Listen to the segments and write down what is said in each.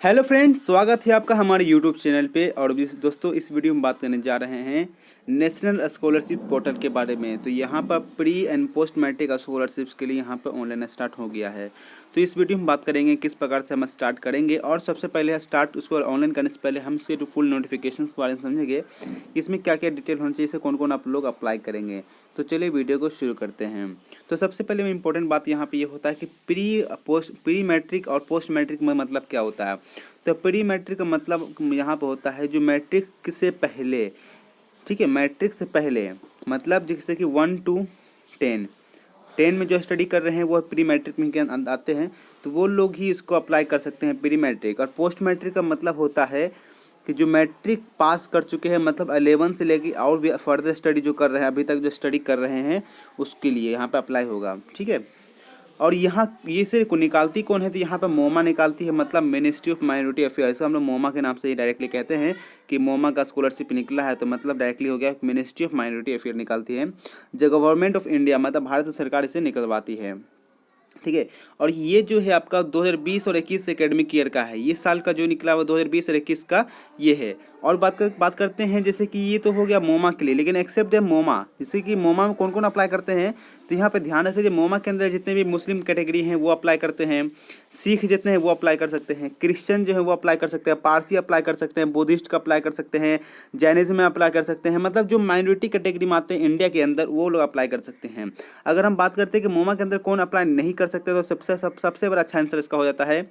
Hello friends, स्वागत है आपका हमारे यूट्यूब चैनल पे। और दोस्तों, इस वीडियो में बात करने जा रहे हैं नेशनल स्कॉलरशिप पोर्टल के बारे में। तो यहाँ पर pre and post matric scholarships के लिए यहाँ पर ऑनलाइन स्टार्ट हो गया है। तो इस वीडियो में बात करेंगे किस प्रकार से हम स्टार्ट करेंगे। और सबसे पहले स्टार्ट उसको ऑनलाइन करने से पहले हम इसके जो फुल नोटिफिकेशन के बारे में समझेंगे, इसमें क्या क्या डिटेल होनी चाहिए, इसे कौन कौन आप लोग अप्लाई करेंगे। तो चलिए वीडियो को शुरू करते हैं। तो सबसे पहले में इम्पोर्टेंट बात यहाँ पे ये होता है कि प्री मैट्रिक और पोस्ट मैट्रिक में मतलब क्या होता है। तो प्री मैट्रिक का मतलब यहाँ पे होता है जो मैट्रिक से पहले, ठीक है, मैट्रिक से पहले मतलब जैसे कि 1 to 10 में जो स्टडी कर रहे हैं वो प्री मैट्रिक में के आते हैं, तो वो लोग ही इसको अप्लाई कर सकते हैं प्री मैट्रिक। और पोस्ट मैट्रिक का मतलब होता है कि जो मैट्रिक पास कर चुके हैं, मतलब 11 से लेके और भी फर्दर स्टडी जो कर रहे हैं, अभी तक जो स्टडी कर रहे हैं, उसके लिए यहाँ पे अप्लाई होगा, ठीक है। और यहाँ ये से निकालती कौन है, तो यहाँ पर मोमा निकालती है, मतलब मिनिस्ट्री ऑफ माइनॉरिटी अफेयर्स। हम लोग मोमा के नाम से ही डायरेक्टली कहते हैं कि मोमा का स्कॉलरशिप निकला है, तो मतलब डायरेक्टली हो गया मिनिस्ट्री ऑफ माइनॉरिटी अफेयर निकालती है। जो गवर्नमेंट ऑफ इंडिया मतलब भारत सरकार इसे निकलवाती है, ठीक है। और ये जो है आपका 2020 और 21 एकेडमिक ईयर का है, ये साल का जो निकला वो 2020 और 21 का ये है। और बात करते हैं जैसे कि ये तो हो गया मोमा के लिए, लेकिन एक्सेप्ट है मोमा, जैसे कि मोमा में कौन कौन अप्लाई करते हैं, तो यहाँ पे ध्यान रख लीजिए। मोमा के अंदर जितने भी मुस्लिम कैटेगरी हैं वो अप्लाई करते हैं, सिख जितने हैं वो अप्लाई कर सकते हैं, क्रिश्चियन जो है वो अप्लाई कर सकते हैं, पारसी अप्लाई कर सकते हैं, बुद्धिस्ट का अप्लाई कर सकते हैं, जैनिज्म में अप्लाई कर सकते हैं, मतलब जो माइनॉरिटी कैटेगरी में आते हैं इंडिया के अंदर वो लोग अप्लाई कर सकते हैं। अगर हम बात करते हैं कि मोमा के अंदर कौन अप्लाई नहीं कर सकते, तो सबसे बड़ा अच्छा आंसर इसका हो जाता है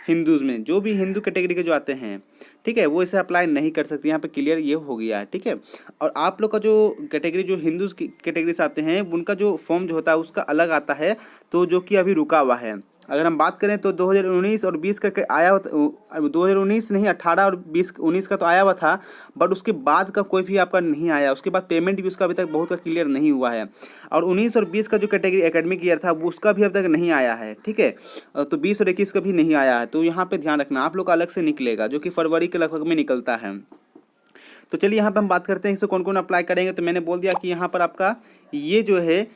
हिंदूज में। जो भी हिंदू कैटेगरी के जो आते हैं, ठीक है, वो इसे अप्लाई नहीं कर सकते। यहाँ पे क्लियर ये हो गया है, ठीक है। और आप लोग का जो कैटेगरी जो हिंदू कैटेगरी से आते हैं, उनका जो फॉर्म जो होता है उसका अलग आता है, तो जो कि अभी रुका हुआ है। अगर हम बात करें तो 2019 और 20 का आया हुआ, 2019 नहीं 18 और 19 का तो आया हुआ था, बट उसके बाद का कोई भी आपका नहीं आया। उसके बाद पेमेंट भी उसका अभी तक बहुत का क्लियर नहीं हुआ है। और 19 और 20 का जो कैटेगरी एकेडमिक ईयर था वो उसका भी अभी तक नहीं आया है, ठीक है। तो 20 और 21 का भी नहीं आया है, तो यहाँ पे ध्यान रखना आप लोग का अलग से निकलेगा, जो कि फरवरी के लगभग में निकलता है। तो चलिए यहाँ पे हम बात करते हैं इसे कौन कौन अप्लाई करेंगे। तो मैंने बोल दिया कि यहाँ पर आपका ये जो है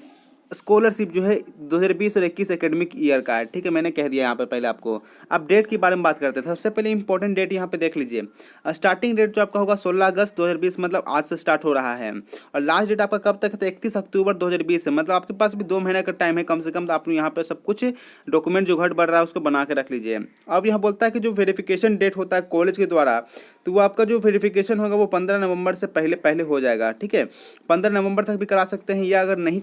स्कॉलरशिप जो है 2020 और 21 एकेडमिक ईयर का है, ठीक है, मैंने कह दिया यहाँ पर पहले आपको। अब डेट के बारे में बात करते हैं। सबसे पहले इंपॉर्टेंट डेट यहाँ पे देख लीजिए। स्टार्टिंग डेट जो आपका होगा 16 अगस्त 2020, मतलब आज से स्टार्ट हो रहा है। और लास्ट डेट आपका कब तक है, तो 31 अक्टूबर 2020 है, मतलब आपके पास भी 2 महीने का टाइम है कम से कम। तो आप यहाँ पे सब कुछ डॉक्यूमेंट जो घट बढ़ रहा है उसको बना के रख लीजिए। अब यहाँ बोलता है कि जो वेरिफिकेशन डेट होता है कॉलेज के द्वारा, तो वो आपका जो वेरिफिकेशन होगा वो 15 नवंबर से पहले हो जाएगा, ठीक है। 15 नवंबर तक भी करा सकते हैं, या अगर नहीं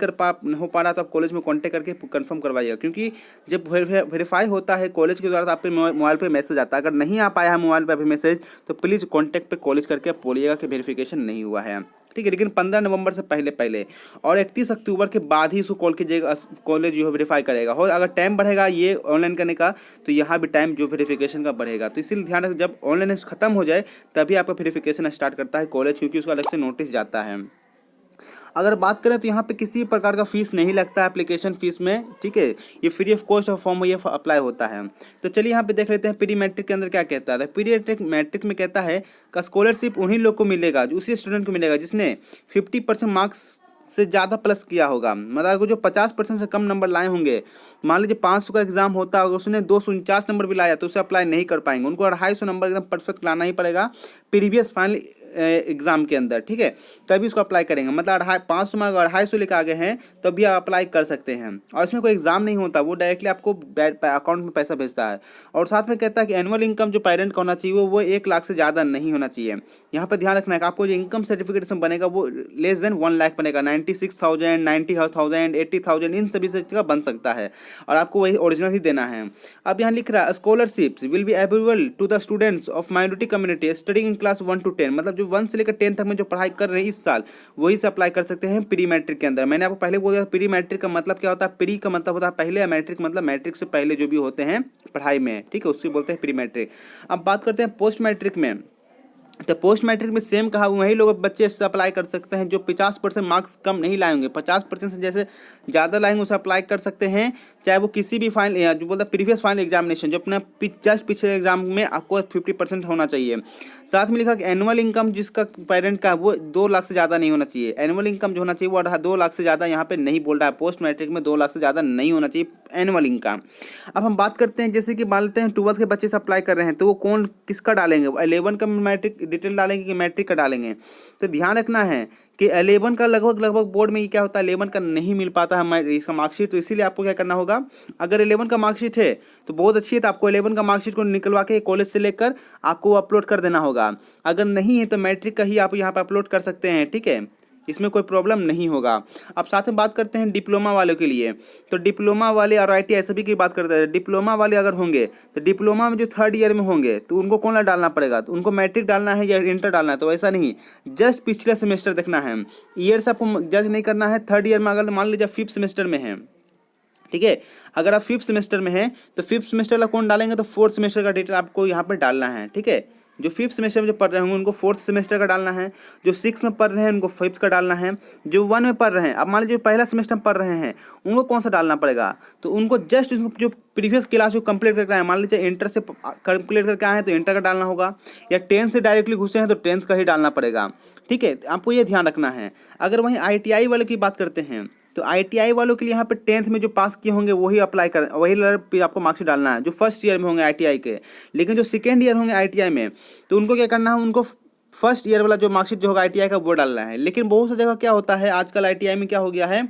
हो पा रहा तो आप कॉलेज में कांटेक्ट करके कंफर्म करवाइएगा। क्योंकि जब वेरीफाई होता है कॉलेज के द्वारा तो आपके मोबाइल पे मैसेज आता है। अगर नहीं आ पाया है मोबाइल पे अभी मैसेज, तो प्लीज़ कॉन्टैक्ट पे कॉलेज करके आप बोलिएगा कि वेरिफिकेशन नहीं हुआ है, ठीक है। लेकिन 15 नवंबर से पहले और 31 अक्टूबर के बाद ही इसको कॉल कीजिएगा, कॉलेज जो है वेरीफाई करेगा। हो अगर टाइम बढ़ेगा ये ऑनलाइन करने का, तो यहाँ भी टाइम जो वेरिफिकेशन का बढ़ेगा। तो इसीलिए ध्यान रखें, जब ऑनलाइन खत्म हो जाए तभी आपका वेरिफिकेशन स्टार्ट करता है कॉलेज, क्योंकि उसका अलग से नोटिस जाता है। अगर बात करें तो यहाँ पे किसी प्रकार का फीस नहीं लगता है एप्लीकेशन फीस में, ठीक है। ये free of cost of form ये अप्लाई होता है। तो चलिए यहाँ पे देख लेते हैं प्री मैट्रिक के अंदर क्या कहता है। प्री मैट्रिक में कहता है का स्कॉलरशिप उन्हीं लोग को मिलेगा, जो उसी स्टूडेंट को मिलेगा जिसने 50% मार्क्स से ज़्यादा प्लस किया होगा। मतलब जो 50% से कम नंबर लाए होंगे, मान लीजिए 500 का एग्जाम होता है, अगर उसने 249 नंबर भी लाया तो उसे अप्लाई नहीं कर पाएंगे। उनको 250 नंबर एकदम परफेक्ट लाना ही पड़ेगा प्रीवियस फाइनल एग्जाम के अंदर, ठीक है, तभी उसको अप्लाई करेंगे। मतलब 500 में अगर 250 लेकर आ गए हैं तो भी आप अप्लाई कर सकते हैं। और इसमें कोई एग्जाम नहीं होता, वो डायरेक्टली आपको अकाउंट में पैसा भेजता है। और साथ में कहता है कि एनुअल इनकम जो पेरेंट का होना चाहिए वो 1 लाख से ज़्यादा नहीं होना चाहिए। यहाँ पर ध्यान रखना है कि आपको जो इनकम सर्टिफिकेट इसमें बनेगा वो लेस देन 1 लाख बनेगा। 96,000, 90,000, 80,000 इन सभी से का बन सकता है, और आपको वही ओरिजिनल ही देना है। अब यहाँ लिख रहा है scholarships will be available to the students of minority community studying in class 1 to 10, मतलब जो 1 से लेकर 10 तक में जो पढ़ाई कर रहे हैं इस साल, वही से अप्लाई कर सकते हैं प्री मैट्रिक के अंदर। मैंने आपको पहले बोल दिया प्री मैट्रिक का मतलब क्या होता है। प्री का मतलब होता है पहले, या मैट्रिक मतलब मैट्रिक से पहले जो भी होते हैं पढ़ाई में, ठीक है, उससे बोलते हैं प्री मैट्रिक। अब बात करते हैं पोस्ट मैट्रिक में। तो पोस्ट मैट्रिक में सेम कहा, वही लोग बच्चे इससे अप्लाई कर सकते हैं जो 50% मार्क्स कम नहीं लाएंगे। 50% से जैसे ज़्यादा लाएंगे उसे अप्लाई कर सकते हैं, चाहे वो किसी भी फाइनल जो बोलता है प्रीवियस फाइनल एग्जामिनेशन, जो अपना जस्ट पिछले एग्जाम में आपको 50% होना चाहिए। साथ में लिखा कि एनुअल इनकम जिसका पेरेंट का वो 2 लाख से ज़्यादा नहीं होना चाहिए। एनुअल इनकम जो होना चाहिए वो 2 लाख से ज़्यादा यहाँ पे नहीं बोल रहा है, पोस्ट मैट्रिक में 2 लाख से ज़्यादा नहीं होना चाहिए एनुअल इनकम। अब हम बात करते हैं, जैसे कि मान लेते हैं 12th के बच्चे से अप्लाई कर रहे हैं, तो वो कौन किसका डालेंगे, 11 का मैट्रिक डिटेल डालेंगे कि मैट्रिक का डालेंगे। तो ध्यान रखना है कि 11 का लगभग बोर्ड में ये क्या होता है, 11 का नहीं मिल पाता है इसका मार्कशीट। तो इसीलिए आपको क्या करना होगा, अगर 11 का मार्कशीट है तो बहुत अच्छी है, तो आपको 11 का मार्कशीट को निकलवा के कॉलेज से लेकर आपको अपलोड कर देना होगा। अगर नहीं है तो मैट्रिक का ही आप यहाँ पर अपलोड कर सकते हैं, ठीक है, इसमें कोई प्रॉब्लम नहीं होगा। अब साथ में बात करते हैं डिप्लोमा वालों के लिए। तो डिप्लोमा वाले और ITI सभी की बात करते हैं। डिप्लोमा वाले अगर होंगे तो डिप्लोमा में जो 3rd ईयर में होंगे तो उनको कौन सा डालना पड़ेगा, तो उनको मैट्रिक डालना है या इंटर डालना है। तो ऐसा नहीं, जस्ट पिछले सेमेस्टर देखना है, ईयर से आपको जज नहीं करना है। 3rd ईयर में अगर मान लीजिए 5th सेमेस्टर में है, ठीक है, अगर आप 5th सेमेस्टर में हैं तो 5th सेमेस्टर का कौन डालेंगे, तो 4th सेमेस्टर का डिटेल आपको यहाँ पर डालना है, ठीक है। जो 5th सेमेस्टर में जो पढ़ रहे होंगे उनको 4th सेमेस्टर का डालना है, जो 6th में पढ़ रहे हैं उनको 5th का डालना है, जो 1 में पढ़ रहे हैं, अब मान लीजिए पहला सेमेस्टर में पढ़ रहे हैं उनको कौन सा डालना पड़ेगा, तो उनको जस्ट जो प्रीवियस क्लास जो कंप्लीट करके आए, मान लीजिए इंटर से कंप्लीट करके आए हैं तो इंटर का डालना होगा, या 10th से डायरेक्टली घुसे हैं तो 10th का ही डालना पड़ेगा, ठीक है। आपको ये ध्यान रखना है। अगर वहीं ITI वाले की बात करते हैं तो ITI वालों के लिए यहाँ पे 10th में जो पास किए होंगे वही अप्लाई कर, वही पे आपको मार्क्स डालना है, जो 1st ईयर में होंगे ITI के। लेकिन जो 2nd ईयर होंगे ITI में तो उनको क्या करना है, उनको 1st ईयर वाला जो मार्कशीट जो होगा ITI का वो डालना है। लेकिन बहुत सी जगह क्या होता है आजकल ITI में क्या हो गया है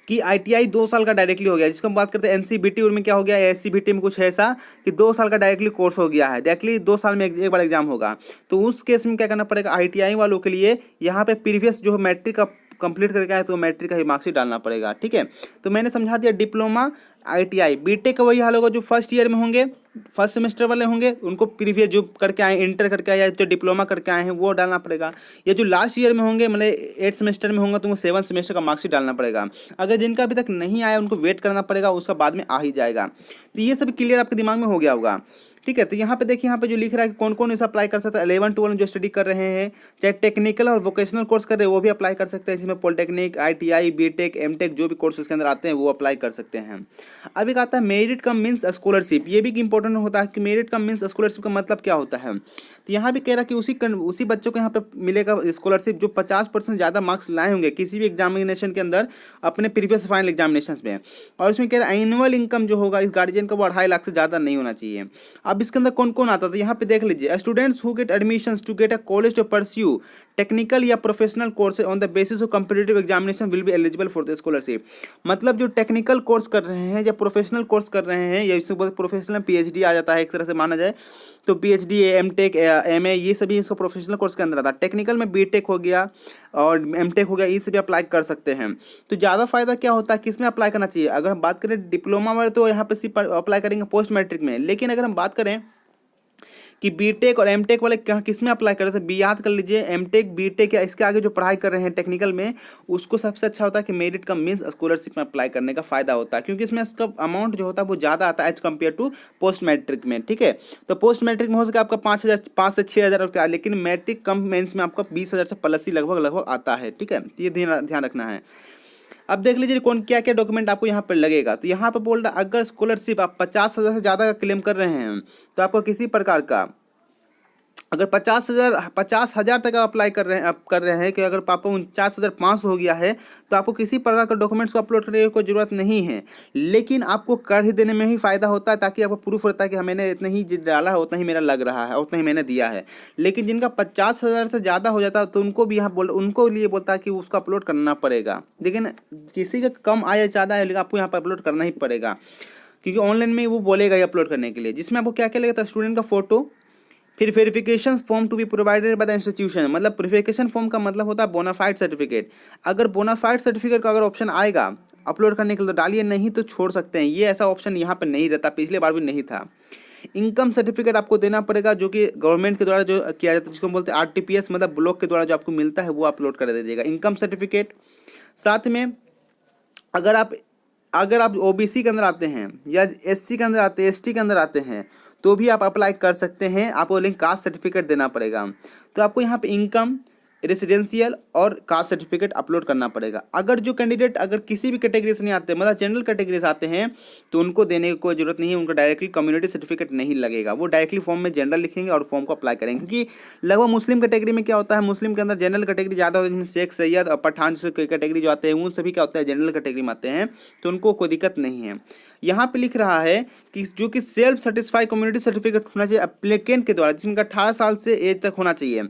कि ITI 2 साल का डायरेक्टली हो गया, जिसको हम बात करते हैं NCBT में क्या हो गया, SCBT में कुछ ऐसा कि 2 साल का डायरेक्टली कोर्स हो गया है, डायरेक्टली 2 साल में एक बार एग्जाम होगा। तो उस केस में क्या करना पड़ेगा, ITI वालों के लिए यहाँ पे प्रीवियस जो मैट्रिक का कंप्लीट करके आए तो मैट्रिक का ही मार्कशीट डालना पड़ेगा, ठीक है। तो मैंने समझा दिया डिप्लोमा ITI। बीटेक का वही हाल होगा, जो 1st ईयर में होंगे, 1st सेमेस्टर वाले होंगे उनको प्रीवियस जो करके आए, इंटर करके आए या जो डिप्लोमा करके आए हैं वो डालना पड़ेगा, या जो लास्ट ईयर में होंगे मतलब 8th सेमेस्टर में होंगे तो उनको 7th सेमेस्टर का मार्कशीट डालना पड़ेगा। अगर जिनका अभी तक नहीं आया उनको वेट करना पड़ेगा, उसका बाद में आ ही जाएगा। तो ये सब क्लियर आपके दिमाग में हो गया होगा, ठीक है। तो यहाँ पे देखिए, यहाँ पे जो लिख रहा है कि कौन कौन इसे अप्लाई कर सकता है। 11 12 जो स्टडी कर रहे हैं, चाहे टेक्निकल और वोकेशनल कोर्स कर रहे हैं वो भी अप्लाई कर सकते हैं, जिसमें पॉलिटेक्निक ITI बीटेक एमटेक जो भी कोर्स इसके अंदर आते हैं वो अप्लाई कर सकते हैं। अब एक आता है मेरिट कम मीन्स स्कॉलरशिप। ये भी इंपॉर्टेंट होता है कि मेरिट कम मीन्स स्कॉलरशिप का मतलब क्या होता है। तो यहाँ भी कह रहा है कि उसी बच्चों को यहाँ पे मिलेगा स्कॉलरशिप जो 50% ज़्यादा मार्क्स लाए होंगे किसी भी एग्जामिनेशन के अंदर अपने प्रीवियस फाइनल एग्जामिनेशन में। और इसमें कह रहा है एनुअल इनकम जो होगा इस गार्जियन का वो 2.5 लाख से ज़्यादा नहीं होना चाहिए। अब इसके अंदर कौन कौन आता था यहाँ पे देख लीजिए, students who get admissions to get a college to pursue technical या professional course on the basis of competitive examination will be eligible for the scholarship. मतलब जो टेक्निकल कोर्स कर रहे हैं या प्रोफेशनल कोर्स कर रहे हैं या इसमें बहुत प्रोफेशनल PhD आ जाता है एक तरह से माना जाए, तो PhD MTech MA ये सभी इसको प्रोफेशनल कोर्स के अंदर आता है। टेक्निकल में BTech हो गया और MTech हो गया, ये सभी अप्लाई कर सकते हैं। तो ज़्यादा फायदा क्या होता है, किस में अप्लाई करना चाहिए। अगर हम बात करें डिप्लोमा वाले तो यहाँ पे सिर्फ अप्लाई करेंगे पोस्ट मैट्रिक में, लेकिन अगर हम बात करें कि बीटेक और एमटेक वाले किस में अप्लाई कर रहे थे, बी याद कर लीजिए, एमटेक बीटेक या इसके आगे जो पढ़ाई कर रहे हैं टेक्निकल में, उसको सबसे अच्छा होता है कि मेरिट कम मीन्स स्कॉलरशिप में अप्लाई करने का फायदा होता है, क्योंकि इसमें इसका अमाउंट जो होता है वो ज़्यादा आता है as compare to post matric में, ठीक है। तो पोस्ट मैट्रिक में हो सके आपका 5 से 6 हज़ार, लेकिन मैट्रिक कम मेंस में आपका 20,000 से प्लस ही लगभग आता है, ठीक है। ये ध्यान रखना है। अब देख लीजिए कौन क्या क्या डॉक्यूमेंट आपको यहाँ पर लगेगा। तो यहाँ पर बोल रहा है अगर स्कॉलरशिप आप 50,000 से ज़्यादा का क्लेम कर रहे हैं तो आपको किसी प्रकार का, अगर 50,000 तक आप अप्लाई कर रहे हैं कि अगर आपको 49,500 हो गया है तो आपको किसी प्रकार का डॉक्यूमेंट्स को अपलोड करने की कोई ज़रूरत नहीं है, लेकिन आपको कर ही देने में ही फ़ायदा होता है, ताकि आपको प्रूफ होता है कि मैंने इतना ही डाला है, उतना ही मेरा लग रहा है, उतना ही मैंने दिया है। लेकिन जिनका 50,000 से ज़्यादा हो जाता है तो उनको भी यहाँ उनको लिए बोलता है कि उसको अपलोड करना पड़ेगा। लेकिन किसी का कम आय ज़्यादा है लेकिन आपको यहाँ पर अपलोड करना ही पड़ेगा, क्योंकि ऑनलाइन में वो बोलेगा ही अपलोड करने के लिए, जिसमें आपको क्या क्या लगेगा, स्टूडेंट का फोटो, फिर verification form to be provided by the institution. मतलब वेरिफिकेशन फॉर्म का मतलब होता है बोनाफाइड सर्टिफिकेट। अगर बोनाफाइड सर्टिफिकेट का अगर ऑप्शन आएगा अपलोड करने के लिए तो डालिए, नहीं तो छोड़ सकते हैं। ये ऐसा ऑप्शन यहाँ पे नहीं रहता, पिछले बार भी नहीं था। इनकम सर्टिफिकेट आपको देना पड़ेगा जो कि गवर्नमेंट के द्वारा जो किया जाता है, जिसको हम बोलते हैं RTPS, मतलब ब्लॉक के द्वारा जो आपको मिलता है वो अपलोड कर दीजिएगा इनकम सर्टिफिकेट। साथ में अगर आप OBC के अंदर आते हैं या SC के अंदर आते हैं, ST के अंदर आते हैं तो भी आप अप्लाई कर सकते हैं। आपको लिंक कास्ट सर्टिफिकेट देना पड़ेगा। तो आपको यहाँ पे इनकम, रेसिडेंशियल और कास्ट सर्टिफिकेट अपलोड करना पड़ेगा। अगर जो कैंडिडेट अगर किसी भी कैटेगरी से नहीं आते, मतलब जनरल कैटेगरी से आते हैं, तो उनको देने की कोई जरूरत नहीं है, उनको डायरेक्टली कम्युनिटी सर्टिफिकेट नहीं लगेगा। वो डायरेक्टली फॉर्म में जनरल लिखेंगे और फॉर्म को अप्लाई करेंगे। क्योंकि लगभग मुस्लिम कैटेगरी में क्या होता है, मुस्लिम के अंदर जनरल कैटेगरी ज़्यादा होती है, शेख सैयद और पठान कैटेगरी जो आते हैं उन सभी क्या होता है जनरल कैटेगरी में आते हैं, तो उनको कोई दिक्कत नहीं है। यहाँ पे लिख रहा है कि जो कि सेल्फ सेटिस्फाई कम्युनिटी सर्टिफिकेट होना चाहिए एप्लीकेंट के द्वारा, जिसमें 18 साल से एज तक होना चाहिए।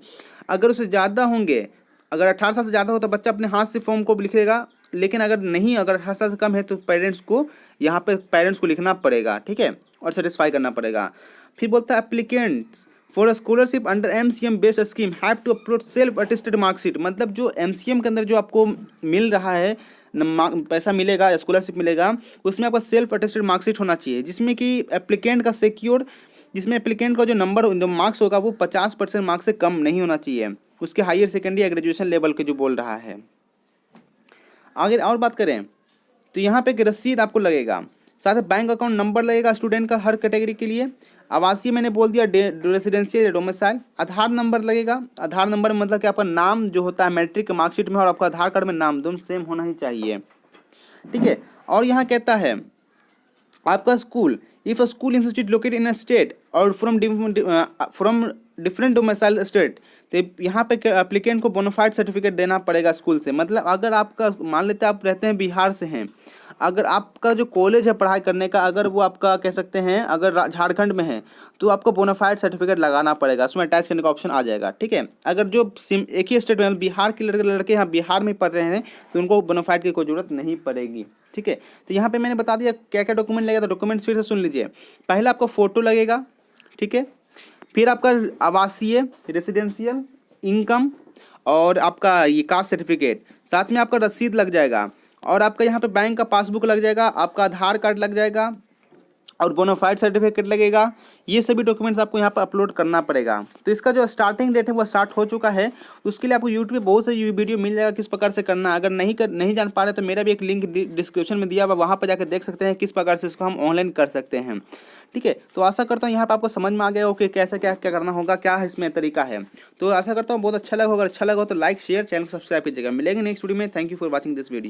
अगर उससे ज़्यादा होंगे, अगर 18 साल से ज़्यादा हो तो बच्चा अपने हाथ से फॉर्म को लिखेगा, लेकिन अगर नहीं, अगर 18 साल से कम है तो पेरेंट्स को यहाँ पे पेरेंट्स को लिखना पड़ेगा, ठीक है, और सेटिस्फाई करना पड़ेगा। फिर बोलता है applicants for a scholarship under MCM based scheme have to upload self attested marksheet. मतलब जो MCM के अंदर जो आपको मिल रहा है पैसा मिलेगा, स्कॉलरशिप मिलेगा, उसमें आपका सेल्फ अटेस्टेड मार्कशीट होना चाहिए, जिसमें कि एप्लीकेंट का सिक्योर, जिसमें एप्लीकेंट का जो नंबर जो मार्क्स होगा वो 50% मार्क्स से कम नहीं होना चाहिए, उसके हायर सेकेंडरी या ग्रेजुएशन लेवल के जो बोल रहा है। आगे और बात करें तो यहाँ पे एक रसीद आपको लगेगा, साथ ही बैंक अकाउंट नंबर लगेगा स्टूडेंट का हर कैटेगरी के लिए। आवासीय मैंने बोल दिया, रेसिडेंशियल या डोमिसाइल। आधार नंबर लगेगा। आधार नंबर मतलब कि आपका नाम जो होता है मैट्रिक के मार्कशीट में और आपका आधार कार्ड में नाम दोनों सेम होना ही चाहिए, ठीक है। और यहाँ कहता है आपका school, if a school institute located in a state और फ्रॉम डिफरेंट डोमिसाइल स्टेट, तो यहाँ पे एप्लीकेंट को बोनाफाइड सर्टिफिकेट देना पड़ेगा स्कूल से। मतलब अगर आपका, मान लेते हैं आप रहते हैं बिहार से हैं, अगर आपका जो कॉलेज है पढ़ाई करने का, अगर वो आपका कह सकते हैं अगर झारखंड में है, तो आपको बोनाफाइड सर्टिफिकेट लगाना पड़ेगा, उसमें अटैच करने का ऑप्शन आ जाएगा, ठीक है। अगर जो एक ही स्टेट में बिहार के लड़के यहाँ बिहार में पढ़ रहे हैं तो उनको बोनाफाइड की कोई जरूरत नहीं पड़ेगी, ठीक है। तो यहाँ पे मैंने बता दिया क्या क्या डॉक्यूमेंट लगेगा, तो डॉक्यूमेंट्स फिर से सुन लीजिए। पहला आपका फोटो लगेगा, ठीक है। फिर आपका आवासीय रेसिडेंशियल इनकम और आपका ये कास्ट सर्टिफिकेट, साथ में आपका रसीद लग जाएगा, और आपका यहाँ पे बैंक का पासबुक लग जाएगा, आपका आधार कार्ड लग जाएगा और बोनाफाइड सर्टिफिकेट लगेगा। ये सभी डॉक्यूमेंट्स आपको यहाँ पर अपलोड करना पड़ेगा। तो इसका जो स्टार्टिंग डेट है वो स्टार्ट हो चुका है, उसके लिए आपको यूट्यूब पे बहुत सारी वीडियो मिल जाएगा किस प्रकार से करना। अगर नहीं जान पा रहे तो मेरा भी एक लिंक डिस्क्रिप्शन में दिया हुआ, वहाँ पर जाकर देख सकते हैं किस प्रकार से इसको हम ऑनलाइन कर सकते हैं, ठीक है। तो आशा करता हूँ यहाँ पर आपको समझ में आ गया हो कि कैसे क्या क्या करना होगा, क्या इसमें तरीका है। तो आशा करता हूँ बहुत अच्छा लगा होगा। अच्छा लगा हो तो लाइक शेयर, चैनल को सब्सक्राइब कीजिएगा। मिलेंगे नेक्स्ट वीडियो में। Thank you for watching this video.